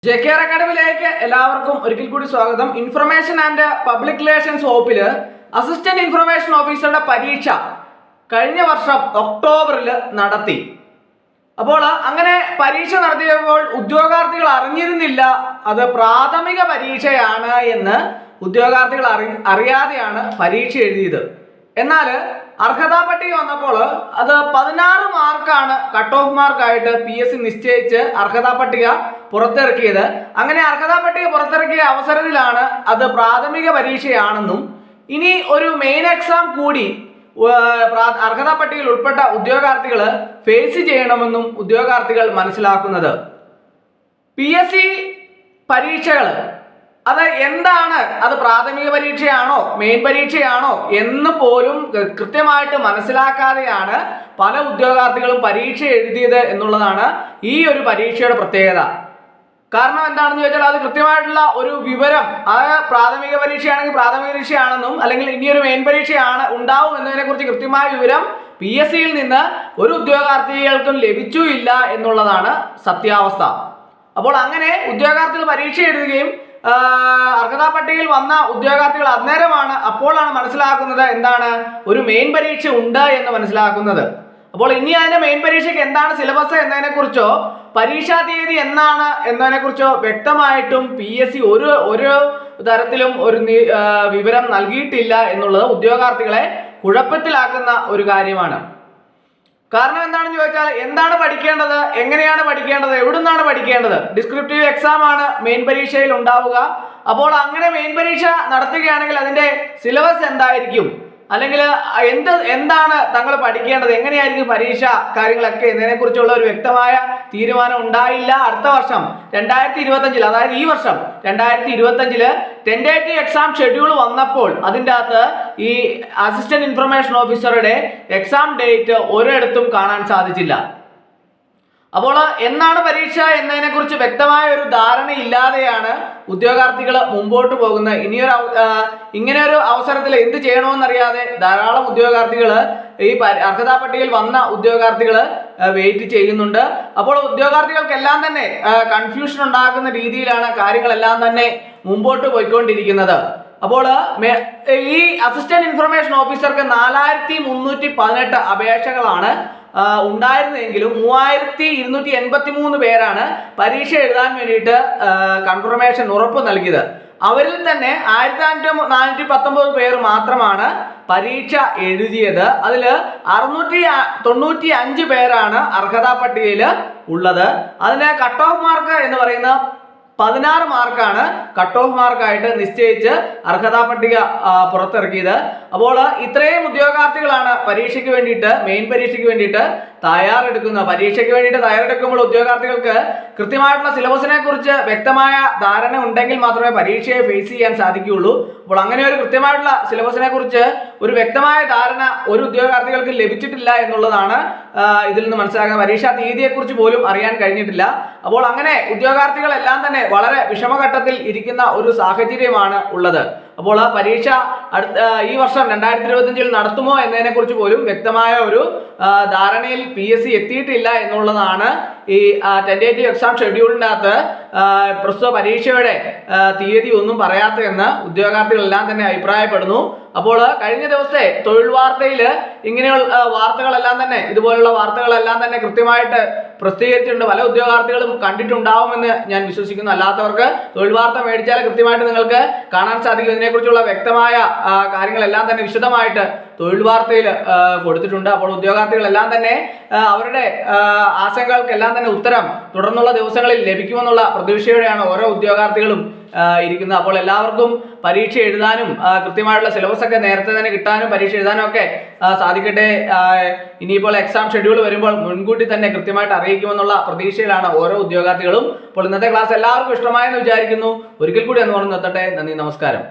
JKR അക്കാഡമിയിലേക്ക് എല്ലാവർക്കും ഒരിക്കൽ കൂടി സ്വാഗതം. ഇൻഫർമേഷൻ ആൻഡ് പബ്ലിക് റിലേഷൻസ് വകുപ്പിൽ അസിസ്റ്റന്റ് ഇൻഫർമേഷൻ ഓഫീസറുടെ പരീക്ഷ കഴിഞ്ഞ വർഷം ഒക്ടോബറിൽ നടത്തി. അപ്പോൾ അങ്ങനെ പരീക്ഷ നടത്തിയപ്പോൾ ഉദ്യോഗാർത്ഥികൾ അറിഞ്ഞിരുന്നില്ല അത് പ്രാഥമിക പരീക്ഷയാണ് എന്ന്. ഉദ്യോഗാർത്ഥികൾ അറിയാതെയാണ് പരീക്ഷ എഴുതിയത്. എന്നാൽ അർഹതാ പട്ടിക വന്നപ്പോൾ അത് 16 മാർക്കാണ് കട്ട് ഓഫ് മാർക്കായിട്ട് PSC നിശ്ചയിച്ച് അർഹതാ പട്ടിക പുറത്തിറക്കിയത്. അങ്ങനെ അർഹതാ പട്ടിക പുറത്തിറക്കിയ അവസരത്തിലാണ് അത് പ്രാഥമിക പരീക്ഷയാണെന്നും ഇനി ഒരു മെയിൻ എക്സാം കൂടി അർഹതാ പട്ടികയിൽ ഉൾപ്പെട്ട ഉദ്യോഗാർത്ഥികൾ ഫേസ് ചെയ്യണമെന്നും ഉദ്യോഗാർത്ഥികൾ മനസ്സിലാക്കുന്നത്. PSC പരീക്ഷകൾ അത് എന്താണ്, അത് പ്രാഥമിക പരീക്ഷയാണോ മെയിൻ പരീക്ഷയാണോ എന്ന് പോലും കൃത്യമായിട്ട് മനസ്സിലാക്കാതെയാണ് പല ഉദ്യോഗാർത്ഥികളും പരീക്ഷ എഴുതിയത് എന്നുള്ളതാണ് ഈ ഒരു പരീക്ഷയുടെ പ്രത്യേകത. കാരണം എന്താണെന്ന് ചോദിച്ചാൽ അത് കൃത്യമായിട്ടുള്ള ഒരു വിവരം, അത് പ്രാഥമിക പരീക്ഷയാണെങ്കിൽ പ്രാഥമിക പരീക്ഷയാണെന്നും അല്ലെങ്കിൽ ഇനിയൊരു മെയിൻ പരീക്ഷയാണ് ഉണ്ടാവും എന്നതിനെ കുറിച്ച് കൃത്യമായ വിവരം PSCയിൽ നിന്ന് ഒരു ഉദ്യോഗാർത്ഥികൾക്കും ലഭിച്ചു ഇല്ല എന്നുള്ളതാണ് സത്യാവസ്ഥ. അപ്പോൾ അങ്ങനെ ഉദ്യോഗാർത്ഥികൾ പരീക്ഷ എഴുതുകയും അർഹതാ പട്ടികയിൽ വന്ന ഉദ്യോഗാർത്ഥികൾ അപ്പോഴാണ് മനസ്സിലാക്കുന്നത് എന്താണ് ഒരു മെയിൻ പരീക്ഷ ഉണ്ട് എന്ന് മനസ്സിലാക്കുന്നത്. അപ്പോൾ ഇനി അതിന്റെ മെയിൻ പരീക്ഷയ്ക്ക് എന്താണ് സിലബസ് എന്നതിനെ കുറിച്ചോ പരീക്ഷാ തീയതി എന്നാണ് എന്നതിനെ കുറിച്ചോ വ്യക്തമായിട്ടും PSC ഒരു തരത്തിലും ഒരു വിവരം നൽകിയിട്ടില്ല എന്നുള്ളത് ഉദ്യോഗാർത്ഥികളെ കുഴപ്പത്തിലാക്കുന്ന ഒരു കാര്യമാണ്. കാരണം എന്താണെന്ന് ചോദിച്ചാൽ എന്താണ് പഠിക്കേണ്ടത്, എങ്ങനെയാണ് പഠിക്കേണ്ടത്, എവിടുന്നാണ് പഠിക്കേണ്ടത്? ഡിസ്ക്രിപ്റ്റീവ് എക്സാം ആണ് മെയിൻ പരീക്ഷയിൽ ഉണ്ടാവുക. അപ്പോൾ അങ്ങനെ മെയിൻ പരീക്ഷ നടത്തുകയാണെങ്കിൽ അതിന്റെ സിലബസ് എന്തായിരിക്കും, അല്ലെങ്കിൽ എന്താണ് തങ്ങൾ പഠിക്കേണ്ടത്, എങ്ങനെയായിരിക്കും പരീക്ഷ കാര്യങ്ങളൊക്കെ എന്നതിനെക്കുറിച്ചുള്ള ഒരു വ്യക്തമായ തീരുമാനം ഉണ്ടായില്ല. അടുത്ത വർഷം 2025 അതായത് ഈ വർഷം 2025 ടെൻഡേറ്റീവ് എക്സാം ഷെഡ്യൂൾ വന്നപ്പോൾ അതിൻ്റെ അകത്ത് ഈ അസിസ്റ്റന്റ് ഇൻഫർമേഷൻ ഓഫീസറുടെ എക്സാം ഡേറ്റ് ഒരിടത്തും കാണാൻ സാധിച്ചില്ല. അപ്പോൾ എന്നാണ് പരീക്ഷ എന്നതിനെ കുറിച്ച് വ്യക്തമായ ഒരു ധാരണ ഇല്ലാതെയാണ് ഉദ്യോഗാർത്ഥികൾ മുമ്പോട്ട് പോകുന്നത്. ഇങ്ങനെ ഒരു അവസരത്തിൽ എന്ത് ചെയ്യണമെന്നറിയാതെ ധാരാളം ഉദ്യോഗാർത്ഥികൾ ഈ അർഹതാ പട്ടികയിൽ വന്ന ഉദ്യോഗാർത്ഥികൾ വെയിറ്റ് ചെയ്യുന്നുണ്ട്. അപ്പോൾ ഉദ്യോഗാർത്ഥികൾക്കെല്ലാം തന്നെ കൺഫ്യൂഷൻ ഉണ്ടാക്കുന്ന രീതിയിലാണ് കാര്യങ്ങളെല്ലാം തന്നെ മുമ്പോട്ട് പോയിക്കൊണ്ടിരിക്കുന്നത്. അപ്പോൾ ഈ അസിസ്റ്റന്റ് ഇൻഫർമേഷൻ ഓഫീസർക്ക് 4318 അപേക്ഷകളാണ് ഉണ്ടായിരുന്നെങ്കിലും 3283 പേരാണ് പരീക്ഷ എഴുതാൻ വേണ്ടിയിട്ട് കൺഫർമേഷൻ ഉറപ്പ് നൽകിയത്. അവരിൽ തന്നെ 1419 പേർ മാത്രമാണ് പരീക്ഷ എഴുതിയത്. അതിൽ 695 പേരാണ് അർഹതാ പട്ടികയിൽ ഉള്ളത്. അതിന് കട്ട് ഓഫ് മാർക്ക് എന്ന് പറയുന്ന 16 മാർക്കാണ് കട്ട് ഓഫ് മാർക്കായിട്ട് നിശ്ചയിച്ച് അർഹതാ പട്ടിക പുറത്തിറക്കിയത്. അപ്പോൾ ഇത്രയും ഉദ്യോഗാർത്ഥികളാണ് പരീക്ഷയ്ക്ക് വേണ്ടിയിട്ട് മെയിൻ പരീക്ഷയ്ക്ക് വേണ്ടിയിട്ട് പരീക്ഷയ്ക്ക് വേണ്ടിയിട്ട് തയ്യാറെടുക്കുമ്പോൾ ഉദ്യോഗാർത്ഥികൾക്ക് കൃത്യമായിട്ടുള്ള സിലബസിനെ കുറിച്ച് വ്യക്തമായ ധാരണ ഉണ്ടെങ്കിൽ മാത്രമേ പരീക്ഷയെ ഫേസ് ചെയ്യാൻ സാധിക്കുകയുള്ളൂ. അപ്പോൾ അങ്ങനെ ഒരു കൃത്യമായിട്ടുള്ള സിലബസിനെ കുറിച്ച് ഒരു വ്യക്തമായ ധാരണ ഒരു ഉദ്യോഗാർത്ഥികൾക്ക് ലഭിച്ചിട്ടില്ല എന്നുള്ളതാണ് ഇതിൽ നിന്ന് മനസ്സിലാക്കുന്നത്. പരീക്ഷാ തീയതിയെക്കുറിച്ച് പോലും അറിയാൻ കഴിഞ്ഞിട്ടില്ല. അപ്പോൾ അങ്ങനെ ഉദ്യോഗാർത്ഥികളെല്ലാം തന്നെ വളരെ വിഷമഘട്ടത്തിൽ ഇരിക്കുന്ന ഒരു സാഹചര്യമാണ് ഉള്ളത്. അപ്പോൾ പരീക്ഷ ഈ വർഷം 2025 നടത്തുമോ എന്നതിനെ കുറിച്ച് പോലും വ്യക്തമായ ഒരു ധാരണയിൽ PSC എത്തിയിട്ടില്ല എന്നുള്ളതാണ് ഈ ടെൻഡേറ്റീവ് എക്സാം ഷെഡ്യൂളിൻ്റെ അകത്ത് പ്രസ്തുത പരീക്ഷയുടെ തീയതി ഒന്നും പറയാത്തതെന്ന് ഉദ്യോഗാർത്ഥികളെല്ലാം തന്നെ അഭിപ്രായപ്പെടുന്നു. അപ്പോൾ കഴിഞ്ഞ ദിവസത്തെ തൊഴിൽ വാർത്തയിൽ ഇങ്ങനെയുള്ള വാർത്തകളെല്ലാം തന്നെ ഇതുപോലുള്ള വാർത്തകളെല്ലാം തന്നെ കൃത്യമായിട്ട് പ്രസിദ്ധീകരിച്ചിട്ടുണ്ട്. പല ഉദ്യോഗാർത്ഥികളും കണ്ടിട്ടുണ്ടാവുമെന്ന് ഞാൻ വിശ്വസിക്കുന്നു. അല്ലാത്തവർക്ക് തൊഴിൽ വാർത്ത മേടിച്ചാൽ കൃത്യമായിട്ട് നിങ്ങൾക്ക് കാണാൻ സാധിക്കും. ഇതിനെക്കുറിച്ചുള്ള വ്യക്തമായ കാര്യങ്ങളെല്ലാം തന്നെ വിശദമായിട്ട് തൊഴിൽ വാർത്തയിൽ കൊടുത്തിട്ടുണ്ട്. അപ്പോൾ ഉദ്യോഗാർത്ഥികളെല്ലാം തന്നെ അവരുടെ ആശങ്കകൾക്കെല്ലാം തന്നെ ഉത്തരം തുടർന്നുള്ള ദിവസങ്ങളിൽ ലഭിക്കുമെന്നുള്ള പ്രതീക്ഷയോടെയാണ് ഓരോ ഉദ്യോഗാർത്ഥികളും ഇരിക്കുന്നത്. അപ്പോൾ എല്ലാവർക്കും പരീക്ഷ എഴുതാനും കൃത്യമായിട്ടുള്ള സിലബസ് ഒക്കെ നേരത്തെ തന്നെ കിട്ടാനും പരീക്ഷ എഴുതാനും ഒക്കെ സാധിക്കട്ടെ. ഇനിയിപ്പോൾ എക്സാം ഷെഡ്യൂൾ വരുമ്പോൾ മുൻകൂട്ടി തന്നെ കൃത്യമായിട്ട് അറിയിക്കുമെന്നുള്ള പ്രതീക്ഷയിലാണ് ഓരോ ഉദ്യോഗാർത്ഥികളും. അപ്പോൾ ഇന്നത്തെ ക്ലാസ് എല്ലാവർക്കും ഇഷ്ടമായെന്ന് വിചാരിക്കുന്നു. ഒരിക്കൽ കൂടി എന്ന് പറഞ്ഞു നിർത്തട്ടെ. നന്ദി, നമസ്കാരം.